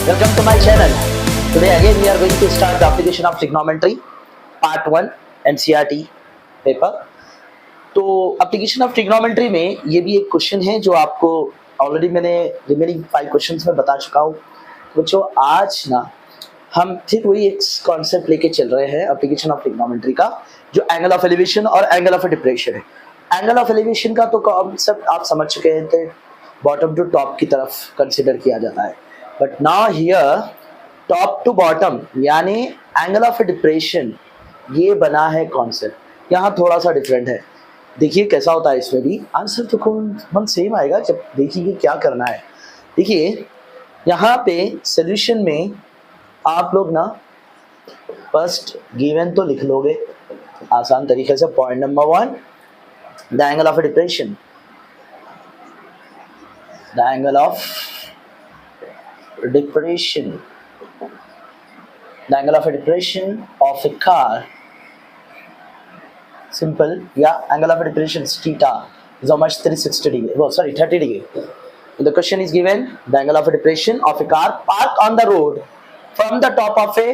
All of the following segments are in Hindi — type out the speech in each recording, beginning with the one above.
Welcome to my channel. Today again we are going to start the application of trigonometry part 1 NCERT paper. तो एप्लीकेशन ऑफ ट्रिग्नोमेट्री में ये भी एक क्वेश्चन है जो आपको ऑलरेडी मैंने रिमेनिंग 5 क्वेश्चंस में बता चुका हूँ। बच्चों आज ना हम फिर वही एक कॉन्सेप्ट लेके चल रहे हैं एप्लीकेशन ऑफ ट्रिग्नोमेट्री का, जो एंगल ऑफ एलिवेशन और एंगल ऑफ डिप्रेशन है। एंगल ऑफ एलिवेशन का तो कॉन्सेप्ट आप समझ चुके हैं, बॉटम टू टॉप की तरफ कंसिडर किया जाता है, but now here top to bottom यानी एंगल ऑफ डिप्रेशन ये बना है कॉन्सेप्ट। यहाँ थोड़ा सा डिफरेंट है, देखिए कैसा होता है। इसमें भी आंसर तो कौन सेम आएगा जब देखिए क्या करना है। देखिए यहाँ पे सॉल्यूशन में आप लोग ना फर्स्ट गिवन तो लिख लोगे आसान तरीके से। Point number 1, the angle of depression, the angle of depression, the angle of depression of a car, simple, yeah, angle of depression is theta is how much? 360 degree, oh sorry 30 degree. The question is given, the angle of depression of a car parked on the road from the top of a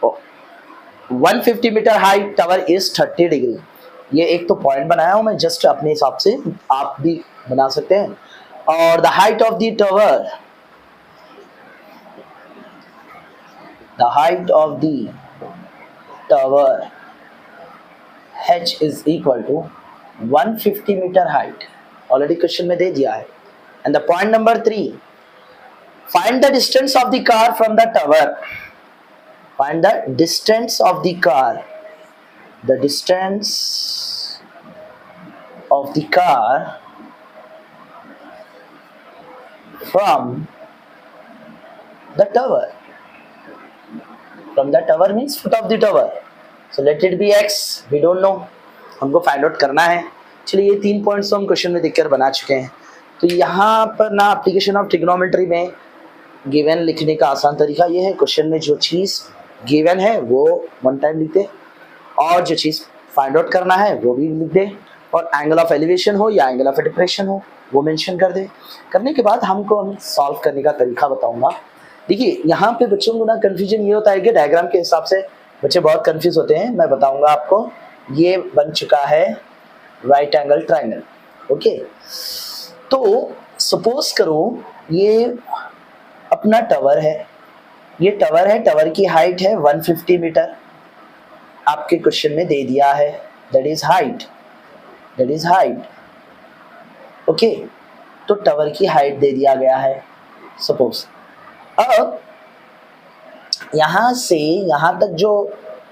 150 meter high tower is 30 degree. ये एक तो पॉइंट बनाया हूं मैं जस्ट अपने हिसाब से, आप भी बना सकते हैं। और the height of the tower, the height of the tower h is equal to 150 meter height, already question में दे दिया है। and the point number 3, find the distance of the car from the tower, find the distance of the car, the distance of the car from the tower. From the tower means foot of the tower, so let it be x, we don't know, हमको फाइंड आउट करना है। चलिए ये 3 पॉइंट्स तो हम क्वेश्चन में देखकर बना चुके हैं। तो यहाँ पर ना एप्लीकेशन ऑफ ट्रिग्नोमेट्री में गिवन लिखने का आसान तरीका ये है, क्वेश्चन में जो चीज़ गिवन है वो 1 टाइम लिख दे और जो चीज़ फाइंड आउट करना है वो भी लिख दे, और एंगल ऑफ एलिवेशन हो या एंगल ऑफ डिप्रेशन हो वो मेंशन कर दे। करने के बाद हम सॉल्व करने का तरीका बताऊंगा। देखिए यहाँ पे बच्चों को ना कंफ्यूजन ये होता है कि डायग्राम के हिसाब से बच्चे बहुत कंफ्यूज होते हैं। मैं बताऊंगा आपको, ये बन चुका है राइट एंगल ट्रायंगल। ओके, तो सपोज करो ये अपना टावर है, ये टावर है, टावर की हाइट है 150 मीटर, आपके क्वेश्चन में दे दिया है, that is height, that is height. Okay, तो टावर की हाइट दे दिया गया है सपोज। अब यहां से यहां तक जो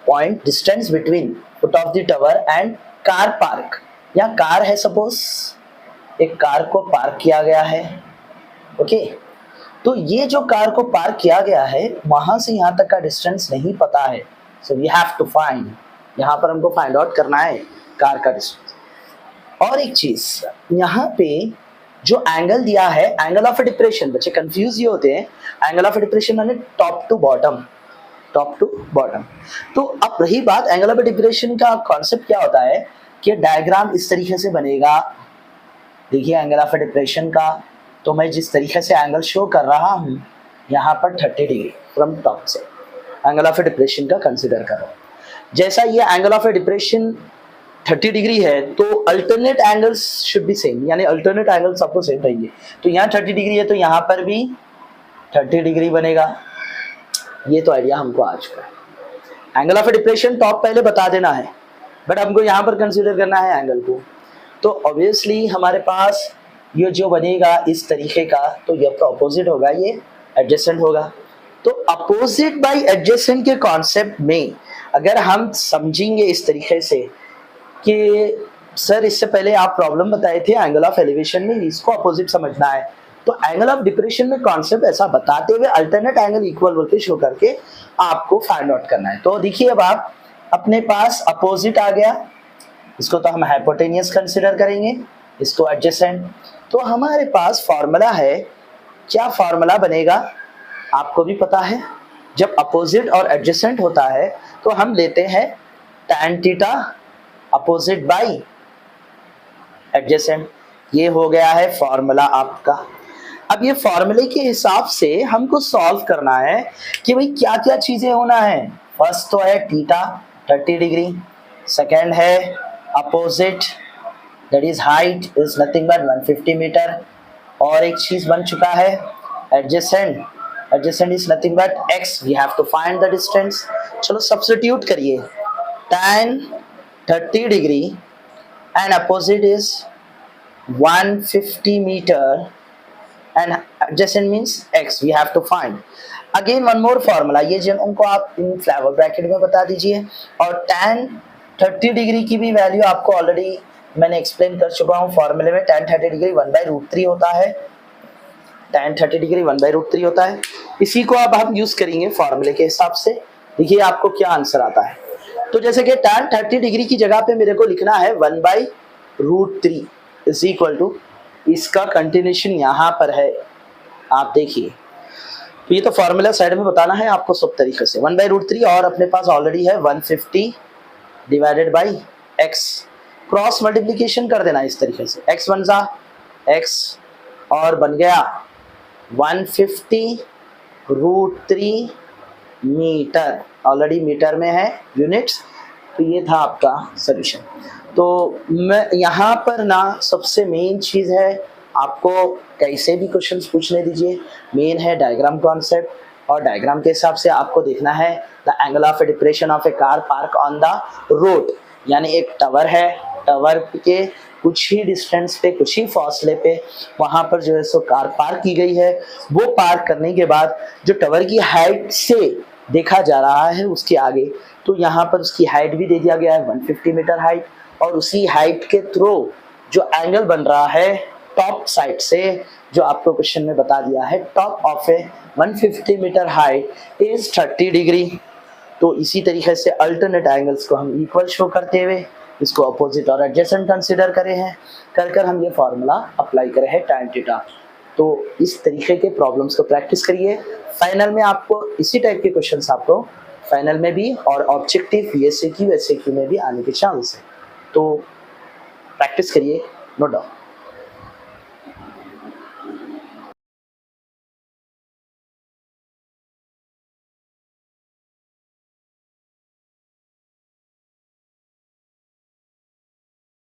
point distance between foot of the tower and car park, या कार है सपोज, एक कार को पार्क किया गया है। ओके, तो ये जो कार को पार्क किया गया है वहां से यहां तक का डिस्टेंस नहीं पता है, so we have to find, यहां पर हमको फाइंड आउट करना है कार का डिस्टेंस। और एक चीज यहाँ पे जो एंगल दिया है, एंगल ऑफ डिप्रेशन, बच्चे कंफ्यूज ये होते हैं, एंगल ऑफ डिप्रेशन माने top to bottom, top to bottom. तो अब रही बात एंगल ऑफ डिप्रेशन का कॉन्सेप्ट क्या होता है कि डायग्राम इस तरीके से बनेगा। देखिए एंगल ऑफ डिप्रेशन का तो मैं जिस तरीके से एंगल शो कर रहा हूँ यहाँ पर 30 डिग्री फ्रॉम टॉप से एंगल ऑफ डिप्रेशन का कंसिडर करो। जैसा ये एंगल ऑफ डिप्रेशन 30 डिग्री है तो alternate angles should be same, यानी अल्टरनेट एंगल सबको सेम रहेंगे। तो यहाँ 30 डिग्री है तो यहाँ पर भी 30 डिग्री बनेगा। ये तो आइडिया हमको आ चुका है। एंगल ऑफ डिप्रेशन टॉप पहले बता देना है, बट हमको यहाँ पर कंसीडर करना है एंगल को। तो ऑब्वियसली हमारे पास ये जो बनेगा इस तरीके का, तो ये तो अपोजिट होगा, ये एडजेसेंट होगा। तो अपोजिट बाई एडजेसेंट के कॉन्सेप्ट में अगर हम समझेंगे इस तरीके से कि सर इससे पहले आप प्रॉब्लम बताए थे एंगल ऑफ एलिवेशन में, इसको अपोजिट समझना है, तो एंगल ऑफ डिप्रेशन में कॉन्सेप्ट ऐसा बताते हुए अल्टरनेट एंगल इक्वल बोलते शो करके आपको फाइंड आउट करना है। तो देखिए अब आप अपने पास अपोजिट आ गया, इसको तो हम हाइपोटेनियस कंसिडर करेंगे, इसको एडजेसेंट। तो हमारे पास फॉर्मूला है, क्या फॉर्मूला बनेगा आपको भी पता है, जब अपोजिट और एडजेसेंट होता है तो हम लेते हैं tan theta opposite by adjacent, ये हो गया है फॉर्मूला आपका। अब ये फॉर्मूले के हिसाब से हमको सॉल्व करना है कि भाई क्या क्या चीजें होना है। फर्स्ट तो है थीटा 30 डिग्री, सेकेंड है opposite that is height is nothing but 150 metre, और एक चीज बन चुका है adjacent, adjacent is nothing but X, we have to find the distance. चलो सब्स्टिट्यूट करिए, tan 30 degree and opposite is 150 metre and adjacent means x we have to find again one more formula, ये जो उनको आप इन फ्लावर ब्रैकेट में बता दीजिए। और tan 30 डिग्री की भी वैल्यू आपको ऑलरेडी मैंने एक्सप्लेन कर चुका हूँ फॉर्मूले में। tan 30 डिग्री 1/√3 होता है, tan 30 डिग्री 1/√3 होता है। इसी को अब हम यूज करेंगे फॉर्मूले के हिसाब से। देखिए आपको क्या आंसर आता है। तो जैसे कि tan 30 डिग्री की जगह पे मेरे को लिखना है 1/√3 इज इक्वल टू, इसका कंटिन्यूशन यहाँ पर है, आप देखिए। तो ये तो फॉर्मूला साइड में बताना है आपको सब तरीके से। 1/√3 और अपने पास ऑलरेडी है 150 divided by x, cross multiplication कर देना इस तरीके से, x बन जा x और बन गया 150√3 मीटर, ऑलरेडी मीटर में है यूनिट्स। तो ये था आपका सोल्यूशन। तो मैं यहाँ पर ना सबसे मेन चीज़ है, आपको कैसे भी क्वेश्चंस पूछने दीजिए, मेन है डायग्राम कॉन्सेप्ट, और डायग्राम के हिसाब से आपको देखना है the angle of A depression of A car park on the road. यानी एक टावर है, टावर के कुछ ही डिस्टेंस पे, कुछ ही फासले पे वहाँ पर जो है सो कार पार्क की गई है। वो पार्क करने के बाद जो टावर की हाइट से देखा जा रहा है उसके आगे, तो यहाँ पर उसकी हाइट भी दे दिया गया है 150 मीटर हाइट, और उसी हाइट के थ्रू जो एंगल बन रहा है टॉप साइड से, जो आपको क्वेश्चन में बता दिया है, top of a 150 metre height is 30 degree. तो इसी तरीके से अल्टरनेट एंगल्स को हम इक्वल शो करते हुए इसको अपोजिट और एडजेसेंट कंसिडर करे हैं, कर हम ये फॉर्मूला अप्लाई करे हैं tan थीटा। तो इस तरीके के प्रॉब्लम्स को प्रैक्टिस करिए। फाइनल में आपको इसी टाइप के क्वेश्चंस आपको फाइनल में भी और ऑब्जेक्टिव PSQ SAQ में भी आने के चांस है। तो प्रैक्टिस करिए, नो डाउट।